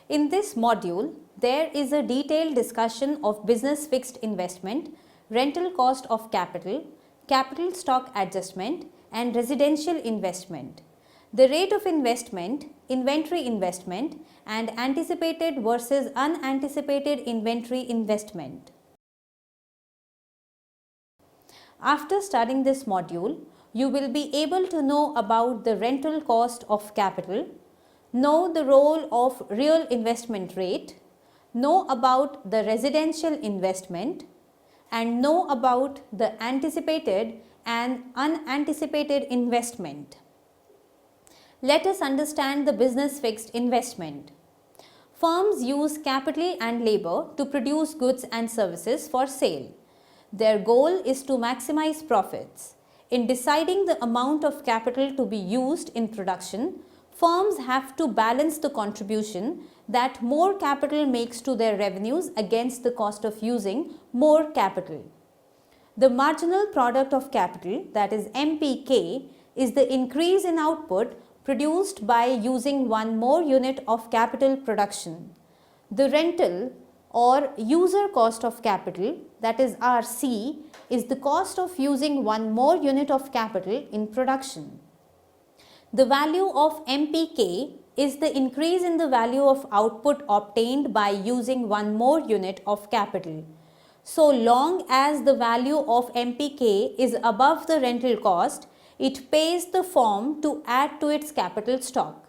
In this module, there is a detailed discussion of business fixed investment, rental cost of capital, capital stock adjustment and residential investment, the rate of investment, inventory investment and anticipated versus unanticipated inventory investment. After studying this module, you will be able to know about the rental cost of capital, know the role of real investment rate, know about the residential investment and know about the anticipated and unanticipated investment. Let us understand the business fixed investment. Firms use capital and labor to produce goods and services for sale. Their goal is to maximize profits. In deciding the amount of capital to be used in production, firms have to balance the contribution that more capital makes to their revenues against the cost of using more capital. The marginal product of capital, that is MPK, is the increase in output produced by using one more unit of capital production. The rental or user cost of capital, that is RC, is the cost of using one more unit of capital in production. The value of MPK is the increase in the value of output obtained by using one more unit of capital. So long as the value of MPK is above the rental cost, it pays the firm to add to its capital stock.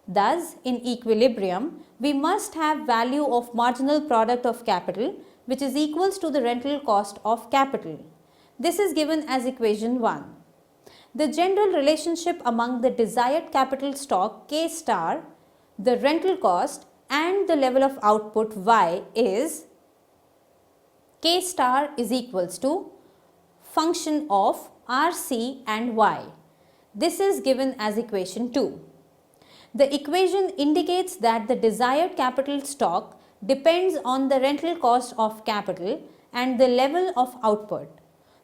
Thus, in equilibrium, we must have value of marginal product of capital which is equals to the rental cost of capital. This is given as equation 1. The general relationship among the desired capital stock K star, the rental cost and the level of output Y is K star is equals to function of RC and Y. This is given as equation 2. The equation indicates that the desired capital stock depends on the rental cost of capital and the level of output.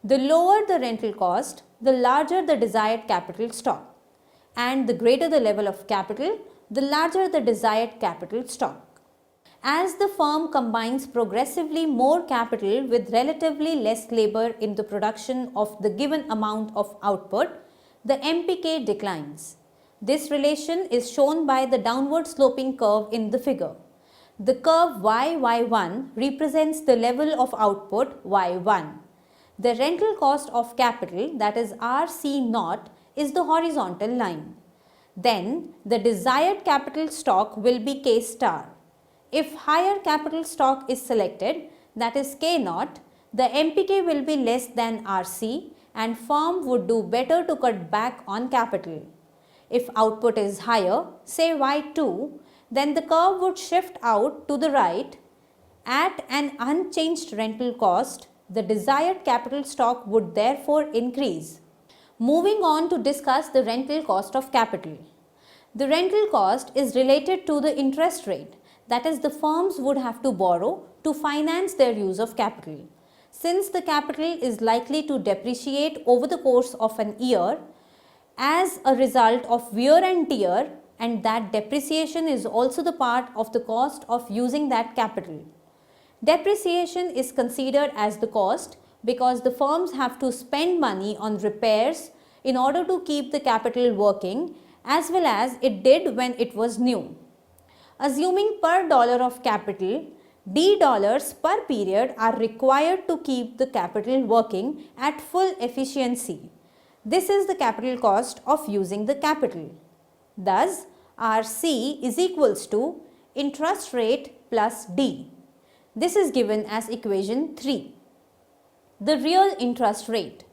The lower the rental cost, the larger the desired capital stock, and the greater the level of capital, the larger the desired capital stock. As the firm combines progressively more capital with relatively less labor in the production of the given amount of output, the MPK declines. This relation is shown by the downward sloping curve in the figure. The curve YY1 represents the level of output Y1. The rental cost of capital, that is RC0, is the horizontal line. Then the desired capital stock will be K star. If higher capital stock is selected, that is K0, the MPK will be less than RC and firm would do better to cut back on capital. If output is higher, say Y2, then the curve would shift out to the right. At an unchanged rental cost, the desired capital stock would therefore increase. Moving on to discuss the rental cost of capital. The rental cost is related to the interest rate, that is the firms would have to borrow to finance their use of capital. Since the capital is likely to depreciate over the course of an year as a result of wear and tear, and that depreciation is also the part of the cost of using that capital. Depreciation is considered as the cost because the firms have to spend money on repairs in order to keep the capital working as well as it did when it was new. Assuming per dollar of capital, D dollars per period are required to keep the capital working at full efficiency. This is the capital cost of using the capital. Thus, RC is equals to interest rate plus D. This is given as equation 3. The real interest rate.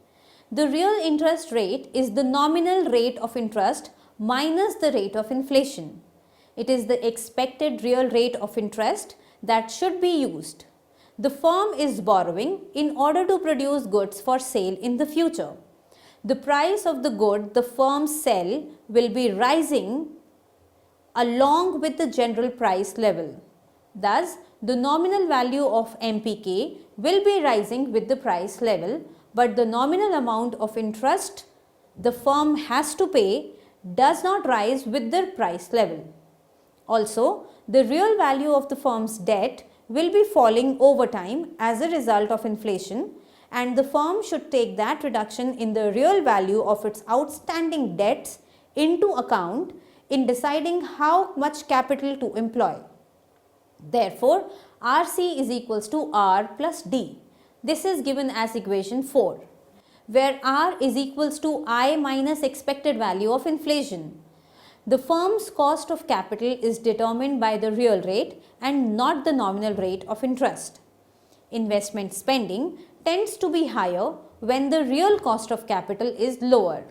The real interest rate is the nominal rate of interest minus the rate of inflation. It is the expected real rate of interest that should be used. The firm is borrowing in order to produce goods for sale in the future. The price of the good the firms sell will be rising along with the general price level. Thus, the nominal value of MPK will be rising with the price level, but the nominal amount of interest the firm has to pay does not rise with the price level. Also, the real value of the firm's debt will be falling over time as a result of inflation, and the firm should take that reduction in the real value of its outstanding debts into account in deciding how much capital to employ. Therefore, RC is equals to R plus D. This is given as equation 4, where R is equals to I minus expected value of inflation. The firm's cost of capital is determined by the real rate and not the nominal rate of interest. Investment spending tends to be higher when the real cost of capital is lower.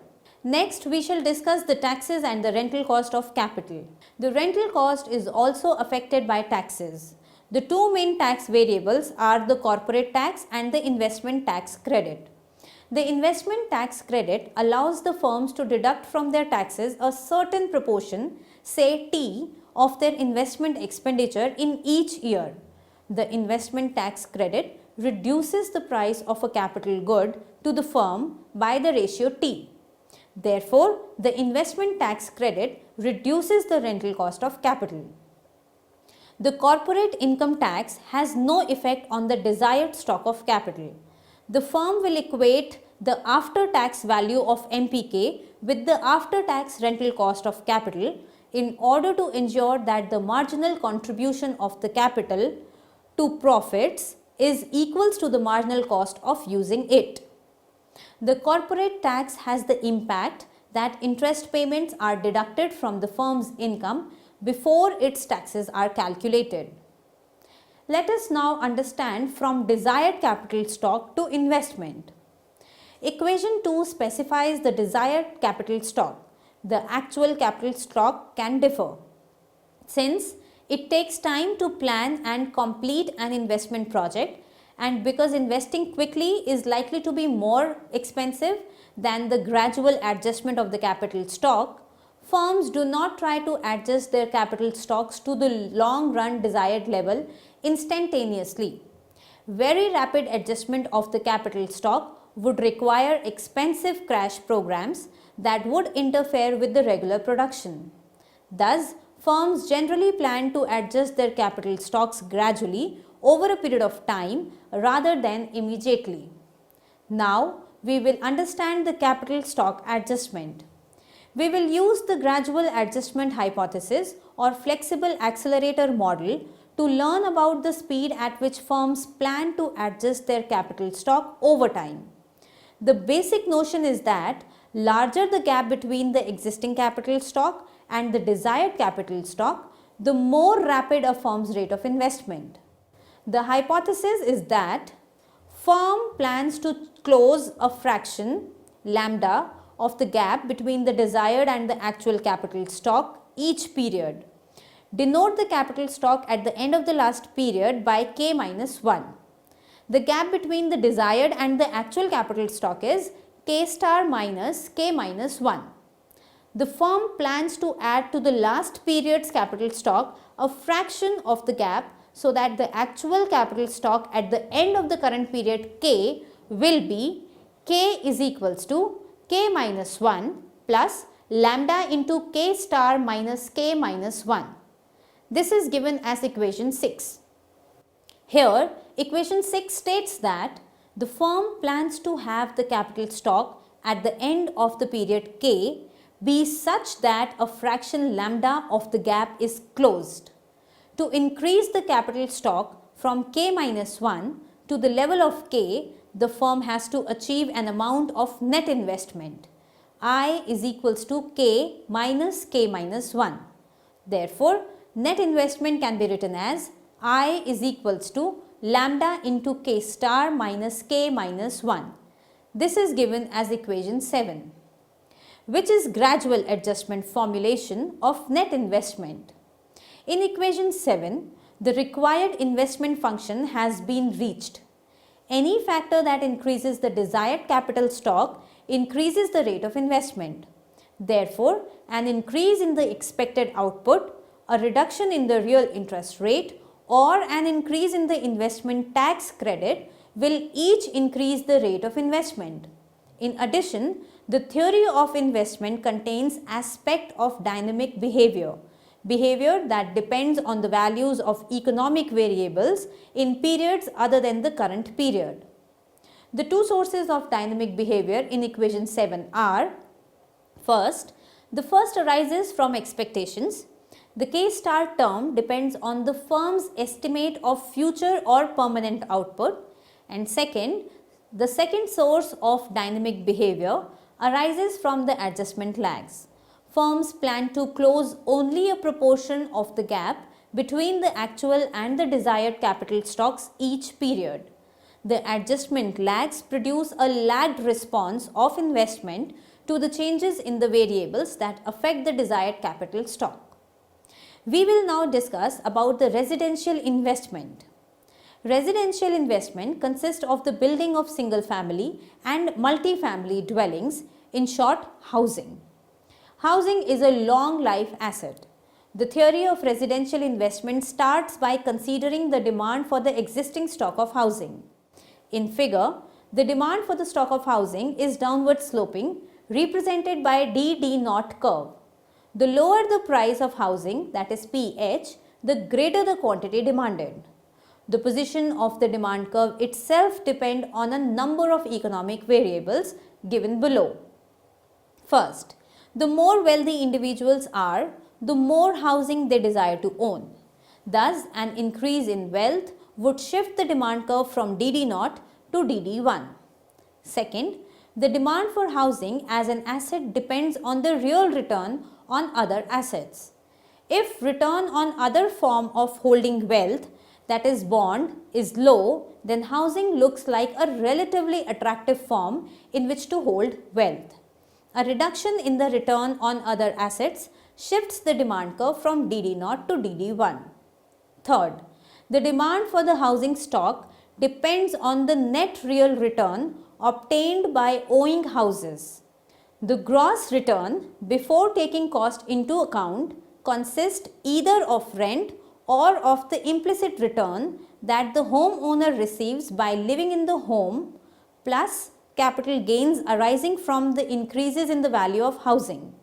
Next, we shall discuss the taxes and the rental cost of capital. The rental cost is also affected by taxes. The two main tax variables are the corporate tax and the investment tax credit. The investment tax credit allows the firms to deduct from their taxes a certain proportion, say T, of their investment expenditure in each year. The investment tax credit reduces the price of a capital good to the firm by the ratio T. Therefore, the investment tax credit reduces the rental cost of capital. The corporate income tax has no effect on the desired stock of capital. The firm will equate the after-tax value of MPK with the after-tax rental cost of capital in order to ensure that the marginal contribution of the capital to profits is equals to the marginal cost of using it. The corporate tax has the impact that interest payments are deducted from the firm's income before its taxes are calculated. Let us now understand from desired capital stock to investment. Equation 2 specifies the desired capital stock. The actual capital stock can differ, since it takes time to plan and complete an investment project, and because investing quickly is likely to be more expensive than the gradual adjustment of the capital stock, firms do not try to adjust their capital stocks to the long run desired level instantaneously. Very rapid adjustment of the capital stock would require expensive crash programs that would interfere with the regular production. Thus, firms generally plan to adjust their capital stocks gradually over a period of time rather than immediately. Now, we will understand the capital stock adjustment. We will use the gradual adjustment hypothesis or flexible accelerator model to learn about the speed at which firms plan to adjust their capital stock over time. The basic notion is that larger the gap between the existing capital stock and the desired capital stock, the more rapid a firm's rate of investment. The hypothesis is that firm plans to close a fraction lambda of the gap between the desired and the actual capital stock each period. Denote the capital stock at the end of the last period by k minus 1. The gap between the desired and the actual capital stock is k star minus k minus 1. The firm plans to add to the last period's capital stock a fraction of the gap so that the actual capital stock at the end of the current period k will be k is equals to k minus 1 plus lambda into k star minus k minus 1. This is given as equation 6. Here, equation 6 states that the firm plans to have the capital stock at the end of the period k be such that a fraction lambda of the gap is closed. To increase the capital stock from k minus 1 to the level of k, the firm has to achieve an amount of net investment. I is equals to k minus k minus 1. Therefore, net investment can be written as I is equals to lambda into k star minus k minus 1. This is given as equation 7, which is gradual adjustment formulation of net investment. In equation 7, the required investment function has been reached. Any factor that increases the desired capital stock increases the rate of investment. Therefore, an increase in the expected output, a reduction in the real interest rate, or an increase in the investment tax credit will each increase the rate of investment. In addition, the theory of investment contains aspect of dynamic behavior, behavior that depends on the values of economic variables in periods other than the current period. The two sources of dynamic behavior in equation 7 are: first, the first arises from expectations. The K star term depends on the firm's estimate of future or permanent output. And second, the second source of dynamic behavior arises from the adjustment lags. Firms plan to close only a proportion of the gap between the actual and the desired capital stocks each period. The adjustment lags produce a lagged response of investment to the changes in the variables that affect the desired capital stock. We will now discuss about the residential investment. Residential investment consists of the building of single family and multi-family dwellings, in short, housing. Housing is a long life asset. The theory of residential investment starts by considering the demand for the existing stock of housing. In figure, the demand for the stock of housing is downward sloping, represented by D0 curve. The lower the price of housing, that is PH, the greater the quantity demanded. The position of the demand curve itself depends on a number of economic variables given below. First, the more wealthy individuals are, the more housing they desire to own. Thus, an increase in wealth would shift the demand curve from DD0 to DD1. Second, the demand for housing as an asset depends on the real return on other assets. If return on other form of holding wealth, that is bond, is low, then housing looks like a relatively attractive form in which to hold wealth. A reduction in the return on other assets shifts the demand curve from DD0 to DD1. Third, the demand for the housing stock depends on the net real return obtained by owning houses. The gross return before taking cost into account consists either of rent or of the implicit return that the homeowner receives by living in the home plus capital gains arising from the increases in the value of housing.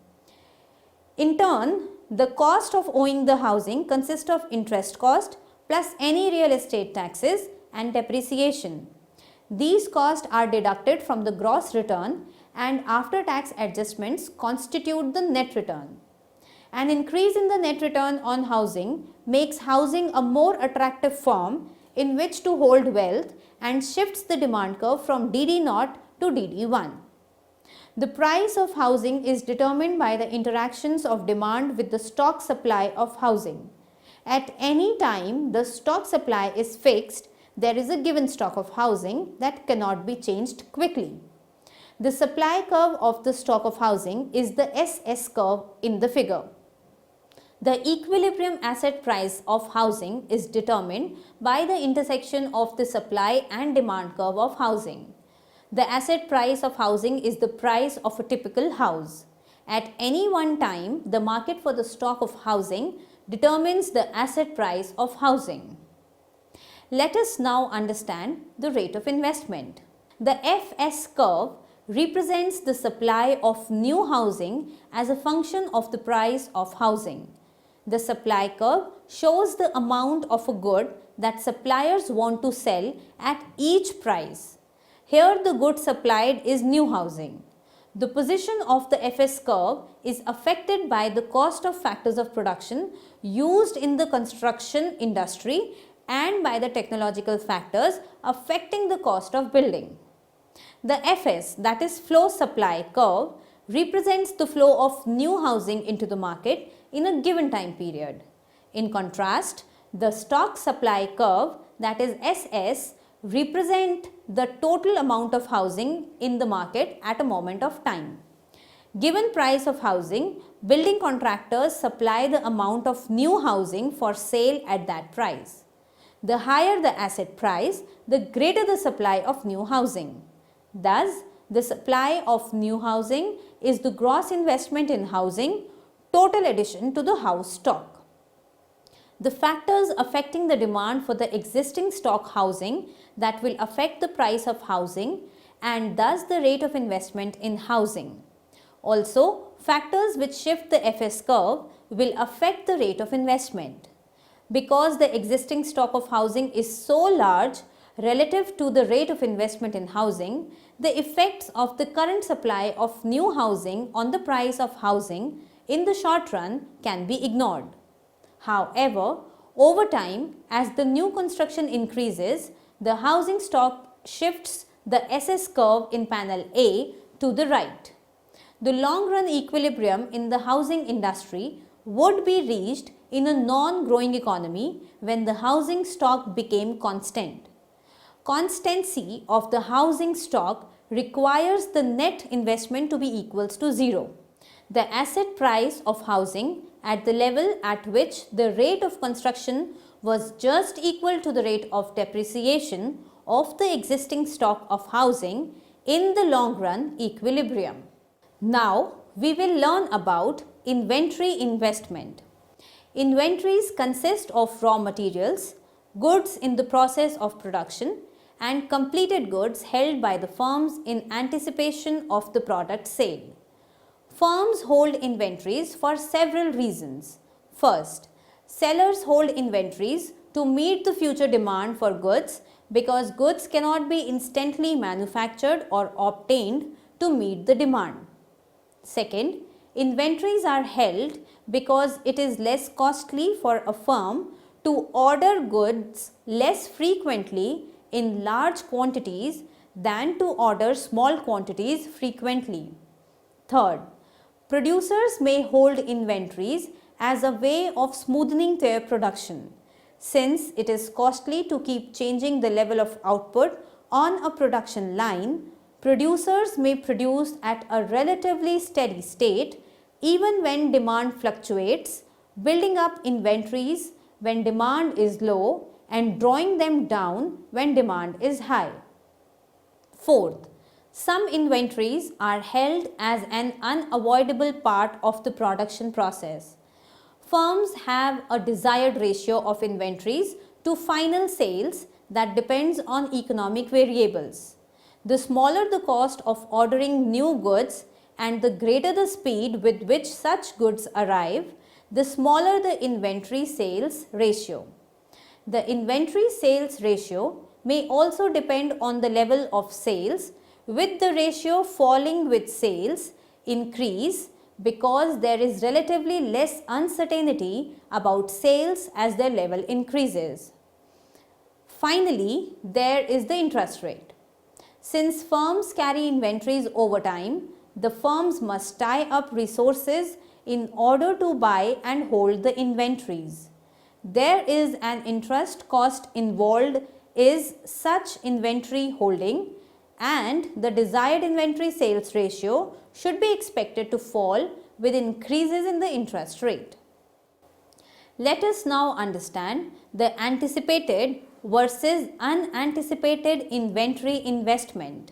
In turn, the cost of owning the housing consists of interest cost plus any real estate taxes and depreciation. These costs are deducted from the gross return and after tax adjustments constitute the net return. An increase in the net return on housing makes housing a more attractive form in which to hold wealth and shifts the demand curve from DD0 to DD1. The price of housing is determined by the interactions of demand with the stock supply of housing. At any time the stock supply is fixed, there is a given stock of housing that cannot be changed quickly. The supply curve of the stock of housing is the SS curve in the figure. The equilibrium asset price of housing is determined by the intersection of the supply and demand curve of housing. The asset price of housing is the price of a typical house. At any one time, the market for the stock of housing determines the asset price of housing. Let us now understand the rate of investment. The FS curve represents the supply of new housing as a function of the price of housing. The supply curve shows the amount of a good that suppliers want to sell at each price. Here the good supplied is new housing. The position of the FS curve is affected by the cost of factors of production used in the construction industry and by the technological factors affecting the cost of building. The FS, that is flow supply curve, represents the flow of new housing into the market in a given time period. In contrast, the stock supply curve, that is SS, represent the total amount of housing in the market at a moment of time. Given price of housing, building contractors supply the amount of new housing for sale at that price. The higher the asset price, the greater the supply of new housing. Thus, the supply of new housing is the gross investment in housing, total addition to the house stock. The factors affecting the demand for the existing stock housing that will affect the price of housing and thus the rate of investment in housing. Also, factors which shift the FS curve will affect the rate of investment. Because the existing stock of housing is so large relative to the rate of investment in housing, the effects of the current supply of new housing on the price of housing in the short run can be ignored. However, over time, as the new construction increases, the housing stock shifts the SS curve in panel A to the right. The long run equilibrium in the housing industry would be reached in a non-growing economy when the housing stock became constant. Constancy of the housing stock requires the net investment to be equals to zero. The asset price of housing at the level at which the rate of construction was just equal to the rate of depreciation of the existing stock of housing in the long run equilibrium. Now, we will learn about inventory investment. Inventories consist of raw materials, goods in the process of production, and completed goods held by the firms in anticipation of the product sale. Firms hold inventories for several reasons. First, sellers hold inventories to meet the future demand for goods because goods cannot be instantly manufactured or obtained to meet the demand. Second, inventories are held because it is less costly for a firm to order goods less frequently in large quantities than to order small quantities frequently. Third, producers may hold inventories as a way of smoothing their production. Since it is costly to keep changing the level of output on a production line, producers may produce at a relatively steady state even when demand fluctuates, building up inventories when demand is low and drawing them down when demand is high. Fourth, some inventories are held as an unavoidable part of the production process. Firms have a desired ratio of inventories to final sales that depends on economic variables. The smaller the cost of ordering new goods and the greater the speed with which such goods arrive, the smaller the inventory sales ratio. The inventory sales ratio may also depend on the level of sales, with the ratio falling with sales increase because there is relatively less uncertainty about sales as their level increases. Finally, there is the interest rate. Since firms carry inventories over time, the firms must tie up resources in order to buy and hold the inventories. There is an interest cost involved is such inventory holding, and the desired inventory sales ratio should be expected to fall with increases in the interest rate. Let us now understand the anticipated versus unanticipated inventory investment.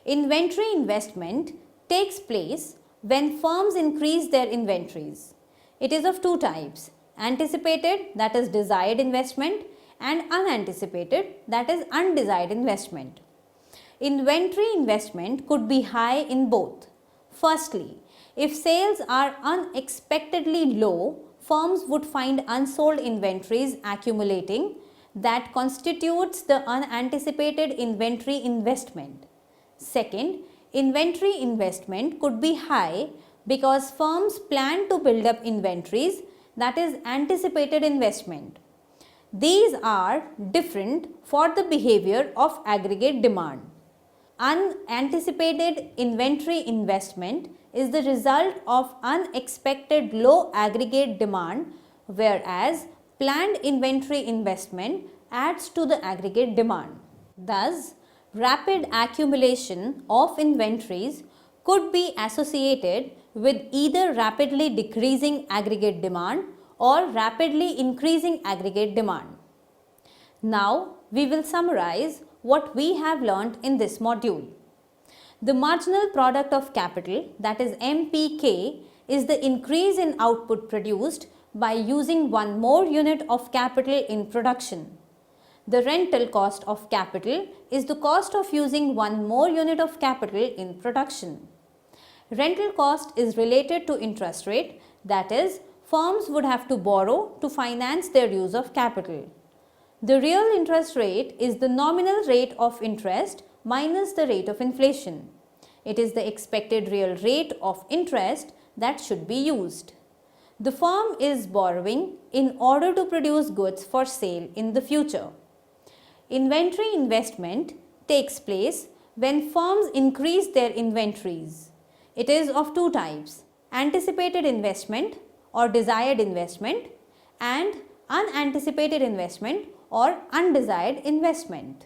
Inventory investment takes place when firms increase their inventories. It is of two types: anticipated, that is desired investment, and unanticipated, that is undesired investment. Inventory investment could be high in both. Firstly, if sales are unexpectedly low, firms would find unsold inventories accumulating. That constitutes the unanticipated inventory investment. Second, inventory investment could be high because firms plan to build up inventories, that is anticipated investment. These are different for the behavior of aggregate demand. Unanticipated inventory investment is the result of unexpected low aggregate demand, whereas planned inventory investment adds to the aggregate demand. Thus, rapid accumulation of inventories could be associated with either rapidly decreasing aggregate demand or rapidly increasing aggregate demand. Now, we will summarize what we have learnt in this module. The marginal product of capital, that is MPK, is the increase in output produced by using one more unit of capital in production. The rental cost of capital is the cost of using one more unit of capital in production. Rental cost is related to interest rate, that is, firms would have to borrow to finance their use of capital. The real interest rate is the nominal rate of interest minus the rate of inflation. It is the expected real rate of interest that should be used. The firm is borrowing in order to produce goods for sale in the future. Inventory investment takes place when firms increase their inventories. It is of two types: anticipated investment or desired investment and unanticipated investment or undesired investment.